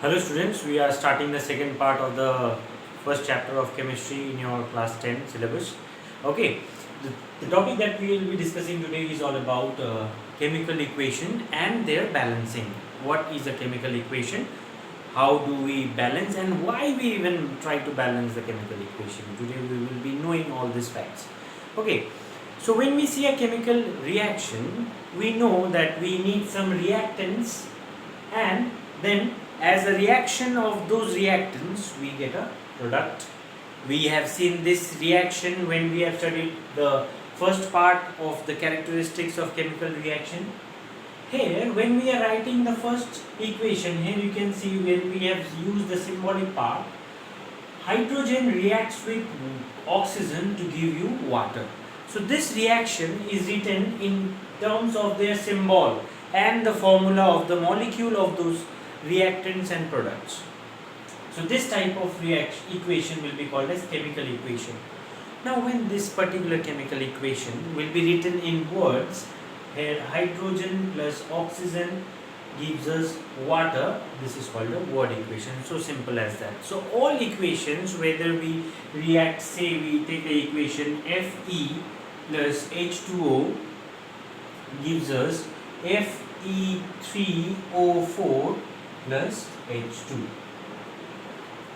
Hello students, we are starting the second part of the first chapter of chemistry in your class 10 syllabus. Okay, the topic that we will be discussing today is all about chemical equation and their balancing. What is a chemical equation? How do we balance and why we even try to balance the chemical equation? Today we will be knowing all these facts. Okay, so when we see a chemical reaction, we know that we need some reactants and then as a reaction of those reactants we get a product. We have seen this reaction when we have studied the first part of the characteristics of chemical reaction. Here when we are writing the first equation, here you can see where we have used the symbolic part. Hydrogen reacts with oxygen to give you water. So this reaction is written in terms of their symbol and the formula of the molecule of those reactants and products. So this type of equation will be called as chemical equation. Now when this particular chemical equation will be written in words, here hydrogen plus oxygen gives us water, this is called a word equation. So simple as that. So all equations, whether we react, say we take the equation Fe plus H2O gives us Fe3O4 plus H2.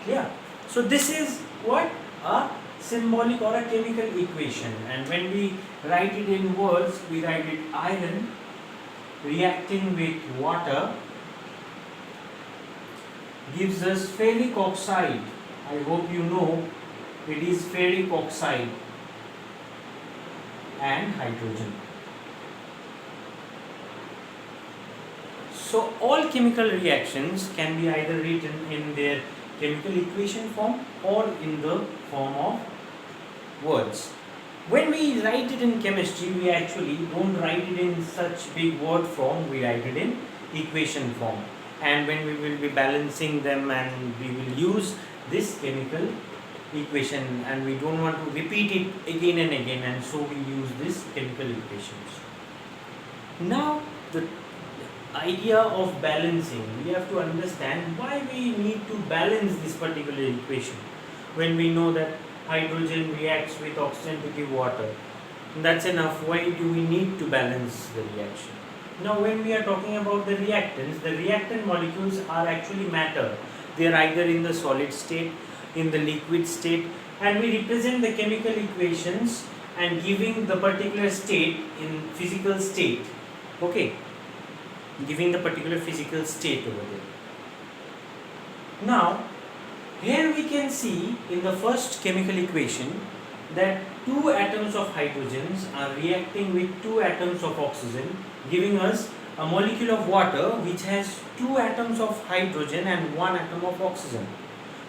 Clear? So this is what? A symbolic or a chemical equation, and when we write it in words, we write it iron reacting with water gives us ferric oxide. I hope you know it is ferric oxide and hydrogen. So all chemical reactions can be either written in their chemical equation form or in the form of words. When we write it in chemistry, we actually don't write it in such big word form, we write it in equation form. And when we will be balancing them, and we will use this chemical equation, and we don't want to repeat it again and again, and so we use this chemical equations. Now the idea of balancing, we have to understand why we need to balance this particular equation. When we know that hydrogen reacts with oxygen to give water, that's enough. Why do we need to balance the reaction? Now when we are talking about the reactants, the reactant molecules are actually matter. They are either in the solid state, in the liquid state, and we represent the chemical equations and giving the particular state in physical state. Okay, giving the particular physical state over there. Now here we can see in the first chemical equation that two atoms of hydrogens are reacting with two atoms of oxygen, giving us a molecule of water which has two atoms of hydrogen and one atom of oxygen.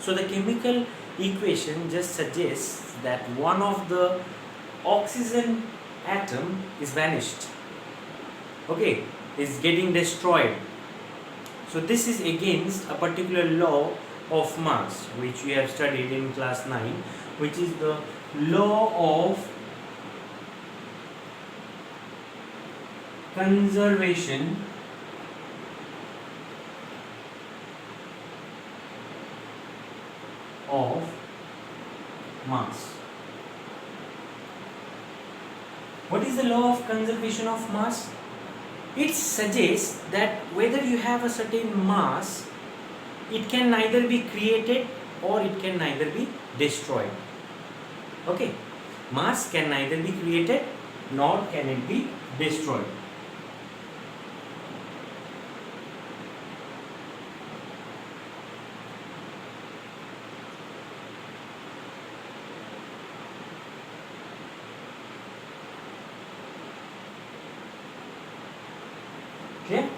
So the chemical equation just suggests that one of the oxygen atom is vanished. Okay, is getting destroyed. So this is against a particular law of mass which we have studied in class 9, which is the law of conservation of mass. What is the law of conservation of mass? It suggests that whether you have a certain mass, it can neither be created or it can neither be destroyed. Okay, mass can neither be created nor can it be destroyed. Okay?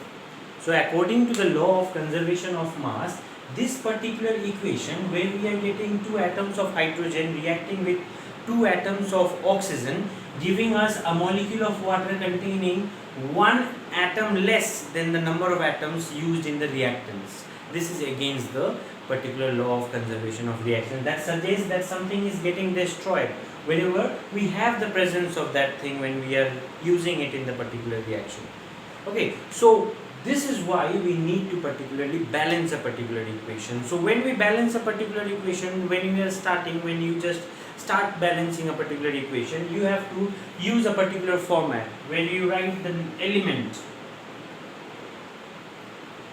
So according to the law of conservation of mass, this particular equation where we are getting two atoms of hydrogen reacting with two atoms of oxygen, giving us a molecule of water containing one atom less than the number of atoms used in the reactants. This is against the particular law of conservation of reaction. That suggests that something is getting destroyed whenever we have the presence of that thing when we are using it in the particular reaction. Okay, so This is why we need to particularly balance a particular equation. So when we balance a particular equation, when you just start balancing a particular equation, you have to use a particular format where you write the element,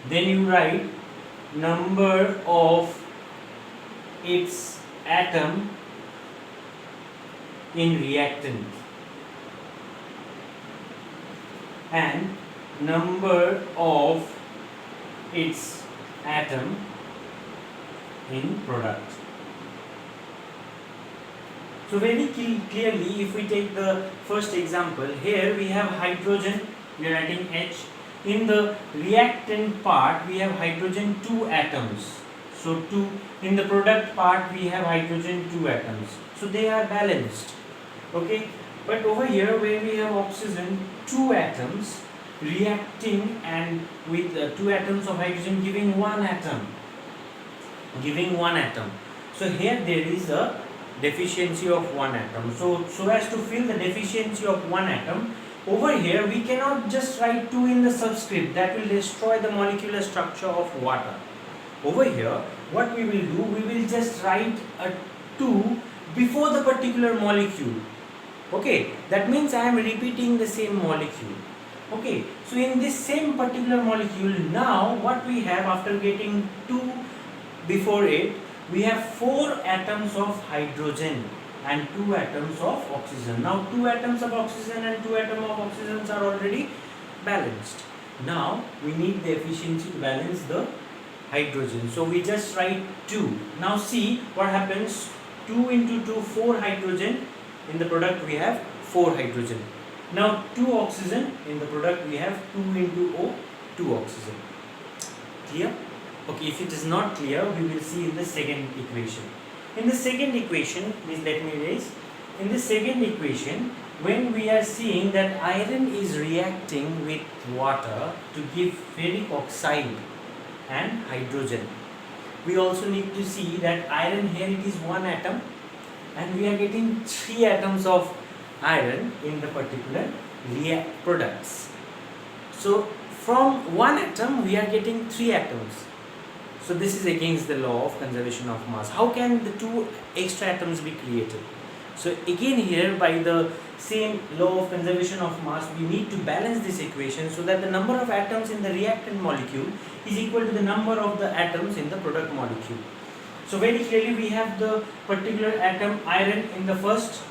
then you write number of its atom in reactant and number of its atom in product. So very clearly, if we take the first example, here we have hydrogen, we are writing H. In the reactant part, we have hydrogen 2 atoms. So 2, in the product part, we have hydrogen 2 atoms. So they are balanced. Okay, but over here where we have oxygen 2 atoms reacting and with 2 atoms of hydrogen giving 1 atom. So here there is a deficiency of 1 atom. So as to fill the deficiency of 1 atom, over here we cannot just write 2 in the subscript, that will destroy the molecular structure of water. Over here what we will do, we will just write a 2 before the particular molecule. Okay, that means I am repeating the same molecule. Okay, so in this same particular molecule, now what we have after getting 2 before it, we have 4 atoms of hydrogen and 2 atoms of oxygen. Now 2 atoms of oxygen and 2 atoms of oxygen are already balanced. Now we need the efficiency to balance the hydrogen. So we just write 2. Now see what happens. 2 into 2, 4 hydrogen. In the product we have 4 hydrogen. Now 2 oxygen. In the product we have 2 into O, 2 oxygen. Clear? Okay, if it is not clear, we will see in the second equation. In the second equation, please let me erase. In the second equation, when we are seeing that iron is reacting with water to give ferric oxide and hydrogen, we also need to see that iron here it is 1 atom and we are getting 3 atoms of iron in the particular products. So from 1 atom we are getting 3 atoms. So this is against the law of conservation of mass. How can the 2 extra atoms be created? So again here, by the same law of conservation of mass, we need to balance this equation so that the number of atoms in the reactant molecule is equal to the number of the atoms in the product molecule. So very clearly we have the particular atom iron in the first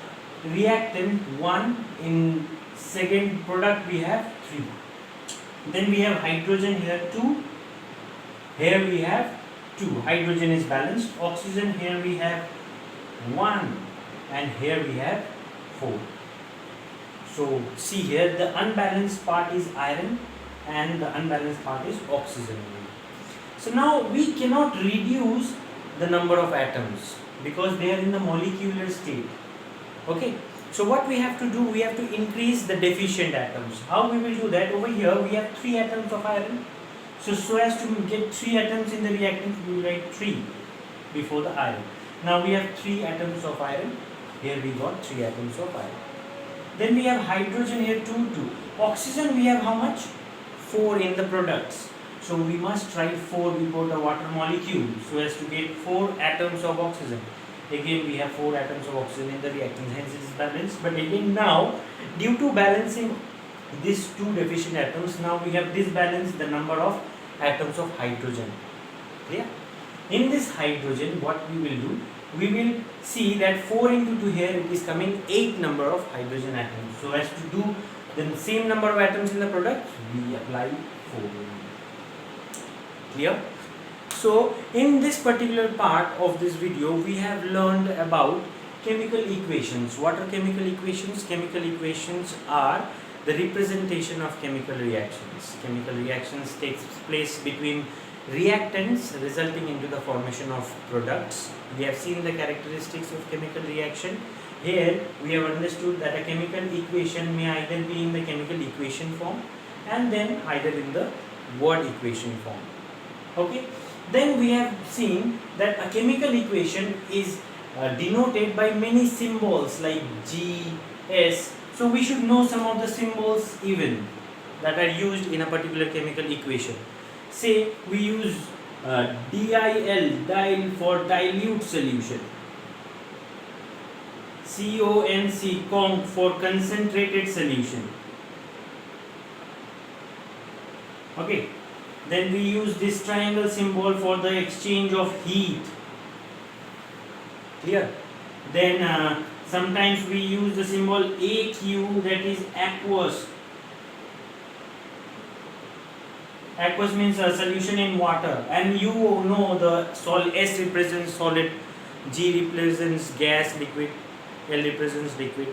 reactant 1, in second product we have 3. Then we have hydrogen here 2. Here we have 2. Hydrogen is balanced. Oxygen here we have 1 and here we have 4. So see here, the unbalanced part is iron and the unbalanced part is oxygen. So now we cannot reduce the number of atoms because they are in the molecular state. Okay. So what we have to do, we have to increase the deficient atoms. How we will do that? Over here we have 3 atoms of iron. So as to get 3 atoms in the reactant, we will write 3 before the iron. Now we have 3 atoms of iron. Here we got 3 atoms of iron. Then we have hydrogen here 2. Oxygen we have how much? 4 in the products. So we must write 4 before the water molecule so as to get 4 atoms of oxygen. Again we have 4 atoms of oxygen in the reactant, hence it is balanced. But again now, due to balancing these 2 deficient atoms, now we have disbalanced the number of atoms of hydrogen. Clear? In this hydrogen, what we will do, we will see that 4 into 2 here it is coming 8 number of hydrogen atoms. So as to do the same number of atoms in the product, we apply 4. Clear? So in this particular part of this video, we have learned about chemical equations. What are chemical equations? Chemical equations are the representation of chemical reactions. Chemical reactions takes place between reactants resulting into the formation of products. We have seen the characteristics of chemical reaction. Here we have understood that a chemical equation may either be in the chemical equation form and then either in the word equation form. Okay. Then we have seen that a chemical equation is denoted by many symbols like G, S. So we should know some of the symbols even. that are used in a particular chemical equation. Say we use DIL for dilute solution, CONC for concentrated solution. Okay, then we use this triangle symbol for the exchange of heat. Clear? Then sometimes we use the symbol AQ, that is aqueous. Aqueous means a solution in water, and you know the S represents solid, G represents gas, liquid, L represents liquid.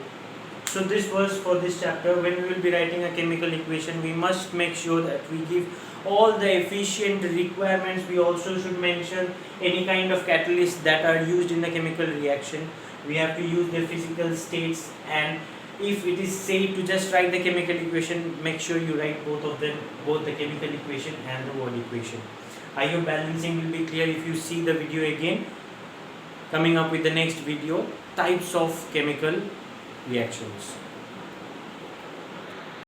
So this was for this chapter. When we will be writing a chemical equation, we must make sure that we give all the efficient requirements. We also should mention any kind of catalysts that are used in the chemical reaction. We have to use their physical states, and if it is safe to just write the chemical equation, make sure you write both of them, both the chemical equation and the word equation. I hope balancing will be clear if you see the video again. Coming up with the next video, types of chemical reactions.